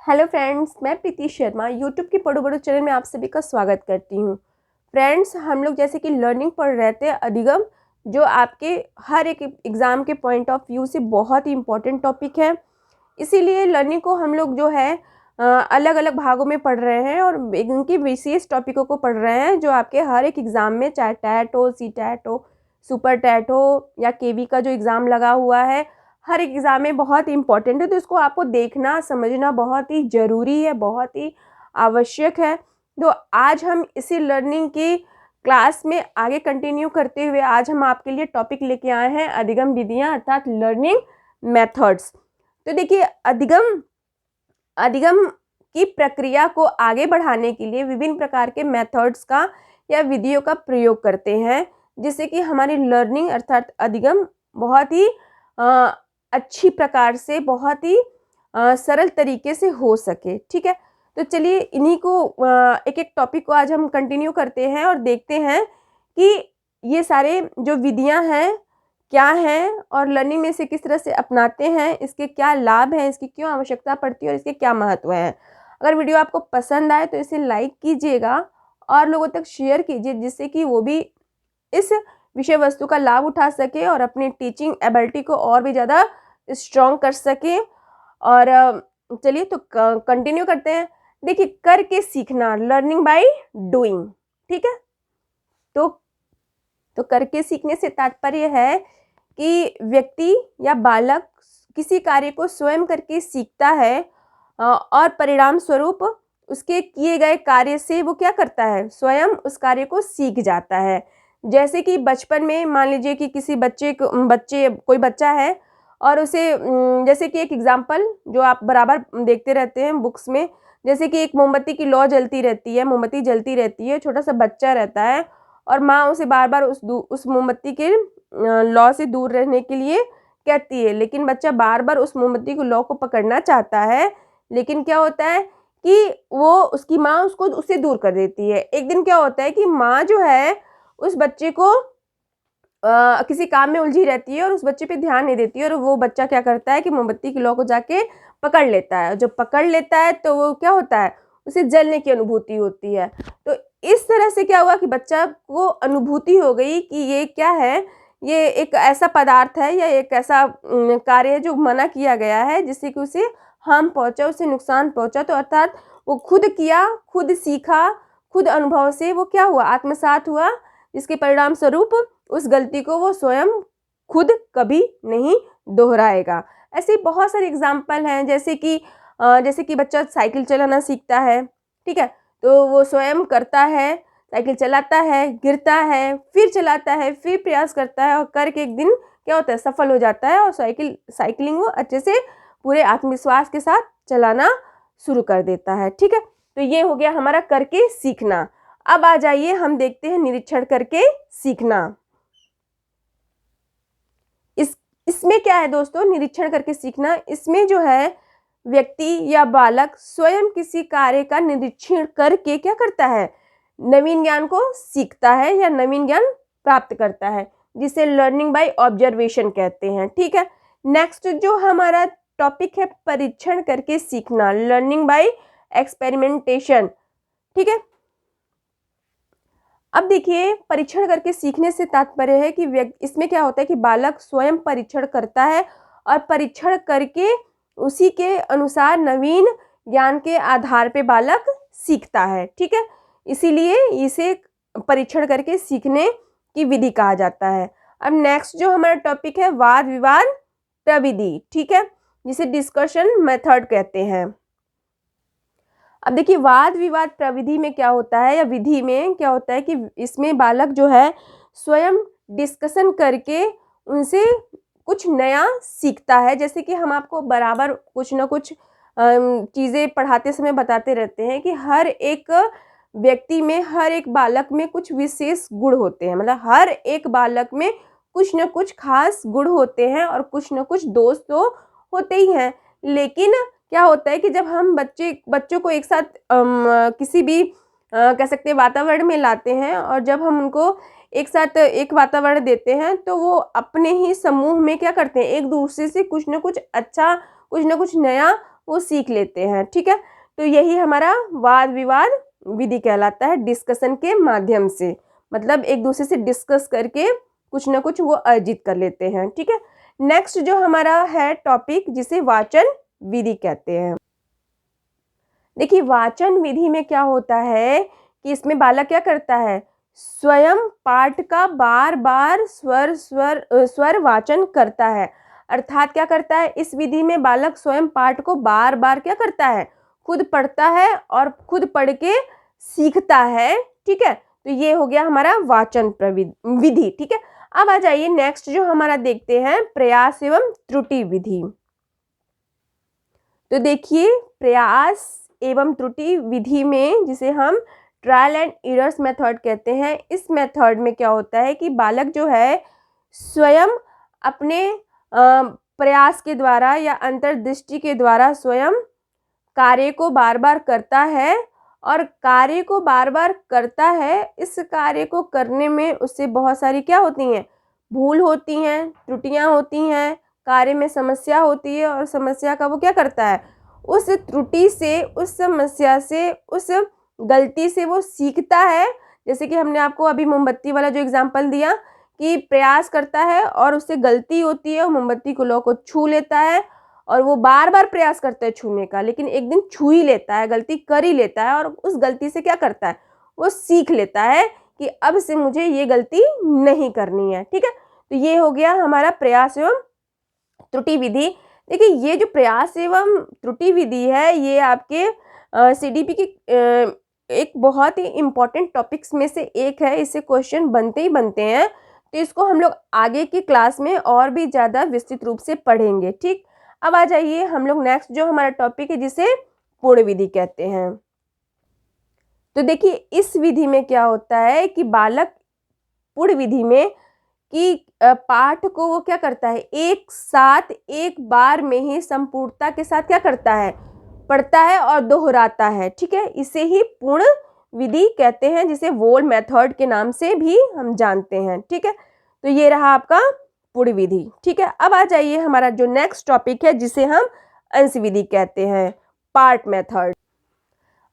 Hello friends, मैं प्रीति Sharma YouTube के पढ़ो बड़ो चैनल में आप सभी का स्वागत करती हूँ। फ्रेंड्स, हम लोग जैसे कि लर्निंग पढ़ रहे थे अधिगम, जो आपके हर एक एग्ज़ाम के पॉइंट ऑफ व्यू से बहुत ही इम्पोर्टेंट टॉपिक है। इसीलिए लर्निंग को हम लोग जो है अलग अलग भागों में पढ़ रहे हैं और इनकी विशेष टॉपिकों को पढ़ रहे हैं जो आपके हर एक एग्ज़ाम में, चाहे टैट हो, सी टैट हो, सुपर टैट हो या केवी का जो एग्ज़ाम लगा हुआ है, हर एक एग्ज़ाम में बहुत इंपॉर्टेंट है। तो इसको आपको देखना समझना बहुत ही ज़रूरी है, बहुत ही आवश्यक है। तो आज हम इसी लर्निंग की क्लास में आगे कंटिन्यू करते हुए आज हम आपके लिए टॉपिक लेके आए हैं अधिगम विधियाँ अर्थात लर्निंग मेथड्स। तो देखिए, अधिगम की प्रक्रिया को आगे बढ़ाने के लिए विभिन्न प्रकार के मेथड्स का या विधियों का प्रयोग करते हैं, जिससे कि हमारी लर्निंग अर्थात अधिगम बहुत ही अच्छी प्रकार से, बहुत ही सरल तरीके से हो सके। ठीक है, तो चलिए इन्हीं को एक एक टॉपिक को आज हम कंटिन्यू करते हैं और देखते हैं कि ये सारे जो विधियां हैं क्या हैं और लर्निंग में इसे किस तरह से अपनाते हैं, इसके क्या लाभ हैं, इसकी क्यों आवश्यकता पड़ती है और इसके क्या महत्व है। अगर वीडियो आपको पसंद आए तो इसे लाइक कीजिएगा और लोगों तक शेयर कीजिए, जिससे कि वो भी इस विषय वस्तु का लाभ उठा सके और अपनी टीचिंग एबिलिटी को और भी ज़्यादा स्ट्रॉन्ग कर सके। और चलिए तो कंटिन्यू करते हैं। देखिए, करके सीखना, लर्निंग बाय डूइंग। ठीक है, तो करके सीखने से तात्पर्य है कि व्यक्ति या बालक किसी कार्य को स्वयं करके सीखता है और परिणाम स्वरूप उसके किए गए कार्य से वो क्या करता है, स्वयं उस कार्य को सीख जाता है। जैसे कि बचपन में मान लीजिए कि किसी कोई बच्चा है और उसे जैसे कि एक एग्जाम्पल जो आप बराबर देखते रहते हैं बुक्स में, जैसे कि एक मोमबत्ती की लौ जलती रहती है, मोमबत्ती जलती रहती है, छोटा सा बच्चा रहता है और माँ उसे बार बार उस मोमबत्ती के लौ से दूर रहने के लिए कहती है, लेकिन बच्चा बार बार उस मोमबत्ती की लौ को पकड़ना चाहता है, लेकिन क्या होता है कि वो उसकी माँ उससे दूर कर देती है। एक दिन क्या होता है कि माँ जो है उस बच्चे को किसी काम में उलझी रहती है और उस बच्चे पे ध्यान नहीं देती है और वो बच्चा क्या करता है कि मोमबत्ती की लौ को जाके पकड़ लेता है। जब पकड़ लेता है तो वो क्या होता है, उसे जलने की अनुभूति होती है। तो इस तरह से क्या हुआ कि बच्चा को अनुभूति हो गई कि ये क्या है, ये एक ऐसा पदार्थ है या एक ऐसा कार्य है जो मना किया गया है, जिससे कि उसे हार्म पहुंचा, उसे नुकसान पहुंचा। तो अर्थात वो खुद किया, खुद सीखा, खुद अनुभव से वो क्या हुआ, आत्मसात हुआ, जिसके परिणाम स्वरूप उस गलती को वो स्वयं खुद कभी नहीं दोहराएगा। ऐसे बहुत सारे एग्जाम्पल हैं, जैसे कि बच्चा साइकिल चलाना सीखता है। ठीक है, तो वो स्वयं करता है, साइकिल चलाता है, गिरता है, फिर चलाता है, फिर प्रयास करता है और करके एक दिन क्या होता है, सफल हो जाता है और साइकिलिंग वो अच्छे से पूरे आत्मविश्वास के साथ चलाना शुरू कर देता है। ठीक है, तो ये हो गया हमारा करके सीखना। अब आ जाइए हम देखते हैं निरीक्षण करके सीखना। इसमें क्या है दोस्तों, निरीक्षण करके सीखना, इसमें जो है व्यक्ति या बालक स्वयं किसी कार्य का निरीक्षण करके क्या करता है, नवीन ज्ञान को सीखता है या नवीन ज्ञान प्राप्त करता है, जिसे लर्निंग बाय ऑब्जर्वेशन कहते हैं। ठीक है, नेक्स्ट जो हमारा टॉपिक है परीक्षण करके सीखना, लर्निंग बाय एक्सपेरिमेंटेशन। ठीक है, अब देखिए, परीक्षण करके सीखने से तात्पर्य है कि इसमें क्या होता है कि बालक स्वयं परीक्षण करता है और परीक्षण करके उसी के अनुसार नवीन ज्ञान के आधार पे बालक सीखता है। ठीक है, इसीलिए इसे परीक्षण करके सीखने की विधि कहा जाता है। अब नेक्स्ट जो हमारा टॉपिक है वाद विवाद प्रविधि। ठीक है, जिसे डिस्कशन मेथड कहते हैं। अब देखिए, वाद विवाद प्रविधि में क्या होता है या विधि में क्या होता है कि इसमें बालक जो है स्वयं डिस्कशन करके उनसे कुछ नया सीखता है। जैसे कि हम आपको बराबर कुछ ना कुछ चीज़ें पढ़ाते समय बताते रहते हैं कि हर एक व्यक्ति में, हर एक बालक में कुछ विशेष गुण होते हैं, मतलब हर एक बालक में कुछ न कुछ खास गुण होते हैं और कुछ न कुछ दोष तो होते ही हैं। लेकिन क्या होता है कि जब हम बच्चों को एक साथ किसी भी कह सकते हैं वातावरण में लाते हैं और जब हम उनको एक साथ एक वातावरण देते हैं, तो वो अपने ही समूह में क्या करते हैं, एक दूसरे से कुछ न कुछ अच्छा, कुछ न कुछ नया वो सीख लेते हैं। ठीक है, तो यही हमारा वाद विवाद विधि कहलाता है, डिस्कशन के माध्यम से, मतलब एक दूसरे से डिस्कस करके कुछ ना कुछ वो अर्जित कर लेते हैं। ठीक है, नेक्स्ट जो हमारा है टॉपिक, जिसे वाचन विधि कहते हैं। देखिए, वाचन विधि में क्या होता है कि इसमें बालक क्या करता है, स्वयं पाठ का बार बार स्वर वाचन करता है। अर्थात क्या करता है, इस विधि में बालक स्वयं पाठ को बार बार क्या करता है, खुद पढ़ता है और खुद पढ़ के सीखता है। ठीक है, तो ये हो गया हमारा वाचन विधि। ठीक है, अब आ जाइए नेक्स्ट जो हमारा देखते हैं, प्रयास एवं त्रुटि विधि। तो देखिए, प्रयास एवं त्रुटि विधि में, जिसे हम ट्रायल एंड एरर्स मेथड कहते हैं, इस मेथड में क्या होता है कि बालक जो है स्वयं अपने प्रयास के द्वारा या अंतर्दृष्टि के द्वारा स्वयं कार्य को बार बार करता है, और कार्य को बार बार करता है। इस कार्य को करने में उससे बहुत सारी क्या होती हैं, भूल होती हैं, त्रुटियां होती हैं, कार्य में समस्या होती है, और समस्या का वो क्या करता है, उस त्रुटि से, उस समस्या से, उस गलती से वो सीखता है। जैसे कि हमने आपको अभी मोमबत्ती वाला जो एग्जाम्पल दिया कि प्रयास करता है और उससे गलती होती है, मोमबत्ती को लौ को छू लेता है, और वो बार बार प्रयास करता है छूने का, लेकिन एक दिन छू ही लेता है, गलती कर ही लेता है, और उस गलती से क्या करता है, वो सीख लेता है कि अब से मुझे ये गलती नहीं करनी है। ठीक है, तो ये हो गया हमारा प्रयास एवं त्रुटि विधि। देखिए, ये जो प्रयास एवं त्रुटि विधि है, ये आपके CDP की एक बहुत ही इम्पॉर्टेंट टॉपिक्स में से एक है। इससे क्वेश्चन बनते ही बनते हैं, तो इसको हम लोग आगे की क्लास में और भी ज़्यादा विस्तृत रूप से पढ़ेंगे। ठीक, अब आ जाइए हम लोग नेक्स्ट जो हमारा टॉपिक है, जिसे पूर्ण विधि कहते हैं। तो देखिए, इस विधि में क्या होता है कि बालक पूर्ण विधि में कि पाठ को वो क्या करता है, एक साथ एक बार में ही संपूर्णता के साथ क्या करता है, पढ़ता है और दोहराता है। ठीक है, इसे ही पूर्ण विधि कहते हैं, जिसे वोल मेथड के नाम से भी हम जानते हैं। ठीक है, तो ये रहा आपका पूर्ण विधि। ठीक है, अब आ जाइए हमारा जो नेक्स्ट टॉपिक है, जिसे हम अंश विधि कहते हैं, पार्ट मेथड।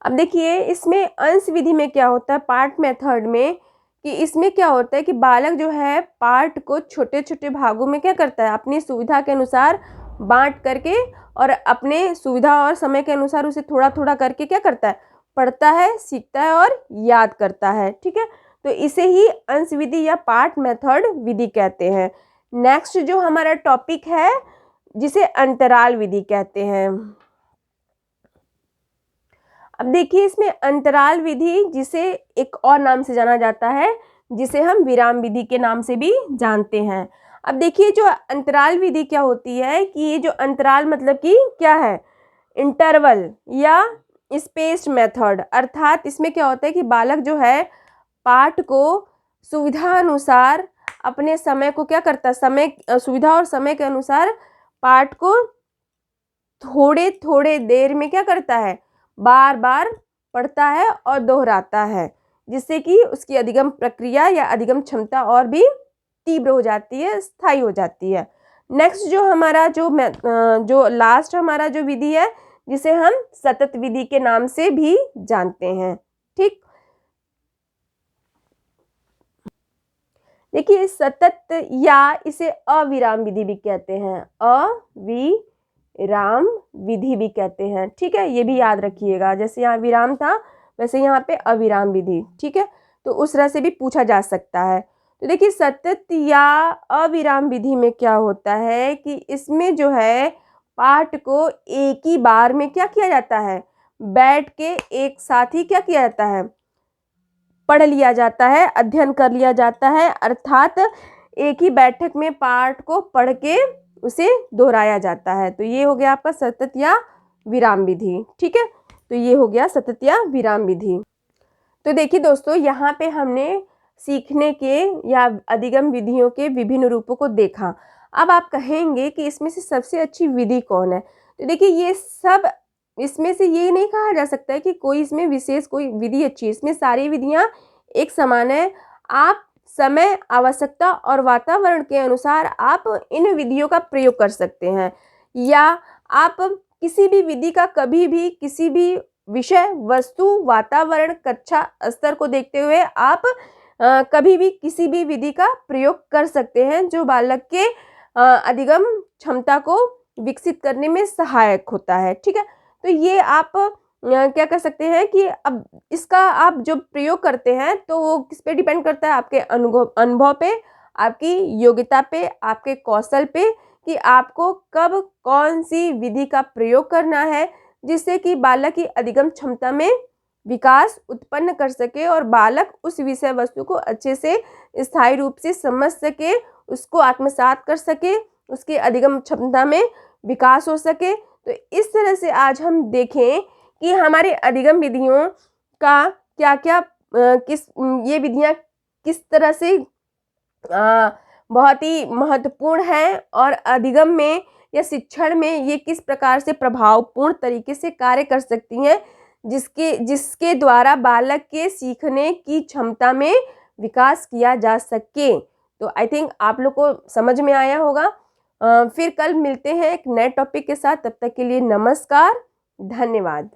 अब देखिए, इसमें अंश विधि में क्या होता है, पार्ट मेथड में, कि इसमें क्या होता है कि बालक जो है पाठ को छोटे छोटे भागों में क्या करता है, अपनी सुविधा के अनुसार बांट करके, और अपने सुविधा और समय के अनुसार उसे थोड़ा थोड़ा करके क्या करता है, पढ़ता है, सीखता है और याद करता है। ठीक है, तो इसे ही अंश विधि या पार्ट मेथड विधि कहते हैं। नेक्स्ट जो हमारा टॉपिक है, जिसे अंतराल विधि कहते हैं। अब देखिए, इसमें अंतराल विधि, जिसे एक और नाम से जाना जाता है, जिसे हम विराम विधि के नाम से भी जानते हैं। अब देखिए, जो अंतराल विधि क्या होती है कि ये जो अंतराल मतलब कि क्या है, इंटरवल या स्पेस्ड मेथड। अर्थात इसमें क्या होता है कि बालक जो है पाठ को सुविधा अनुसार अपने समय को क्या करता है, समय, सुविधा और समय के अनुसार पाठ को थोड़े थोड़े देर में क्या करता है, बार बार पढ़ता है और दोहराता है, जिससे कि उसकी अधिगम प्रक्रिया या अधिगम क्षमता और भी तीव्र हो जाती है, स्थायी हो जाती है। नेक्स्ट जो हमारा जो लास्ट हमारा जो विधि है, जिसे हम सतत विधि के नाम से भी जानते हैं। ठीक, देखिए, सतत या इसे अविराम विधि भी कहते हैं, अविराम विधि भी कहते हैं। ठीक है, ये भी याद रखिएगा, जैसे यहाँ विराम था वैसे यहाँ पे अविराम विधि। ठीक है, तो उस तरह से भी पूछा जा सकता है। तो देखिए, सतत या अविराम विधि में क्या होता है कि इसमें जो है पाठ को एक ही बार में क्या किया जाता है, बैठ के एक साथ ही क्या किया जाता है, पढ़ लिया जाता है, अध्ययन कर लिया जाता है। अर्थात एक ही बैठक में पाठ को पढ़ के उसे दोहराया जाता है। तो ये हो गया आपका सतत या विराम विधि। ठीक है, तो ये हो गया सतत या विराम विधि। तो देखिए दोस्तों, यहाँ पे हमने सीखने के या अधिगम विधियों के विभिन्न रूपों को देखा। अब आप कहेंगे कि इसमें से सबसे अच्छी विधि कौन है। तो देखिए, ये सब, इसमें से ये नहीं कहा जा सकता है कि कोई इसमें विशेष कोई विधि अच्छी है। इसमें सारी विधियाँ एक समान है। आप समय, आवश्यकता और वातावरण के अनुसार आप इन विधियों का प्रयोग कर सकते हैं, या आप किसी भी विधि का कभी भी किसी भी विषय, वस्तु, वातावरण, कक्षा, स्तर को देखते हुए आप कभी भी किसी भी विधि का प्रयोग कर सकते हैं जो बालक के अधिगम क्षमता को विकसित करने में सहायक होता है। ठीक है, तो ये आप क्या कर सकते हैं कि अब इसका आप जो प्रयोग करते हैं तो वो किस पे डिपेंड करता है, आपके अनुभव पे, आपकी योग्यता पे, आपके कौशल पे, कि आपको कब कौन सी विधि का प्रयोग करना है जिससे कि बालक की अधिगम क्षमता में विकास उत्पन्न कर सके और बालक उस विषय वस्तु को अच्छे से स्थायी रूप से समझ सके, उसको आत्मसात कर सके, उसकी अधिगम क्षमता में विकास हो सके। तो इस तरह से आज हम देखें कि हमारे अधिगम विधियों का क्या क्या ये विधियां किस तरह से बहुत ही महत्वपूर्ण है और अधिगम में या शिक्षण में ये किस प्रकार से प्रभावपूर्ण तरीके से कार्य कर सकती हैं, जिसके द्वारा बालक के सीखने की क्षमता में विकास किया जा सके। तो आई थिंक आप लोग को समझ में आया होगा। फिर कल मिलते हैं एक नए टॉपिक के साथ, तब तक के लिए नमस्कार, धन्यवाद।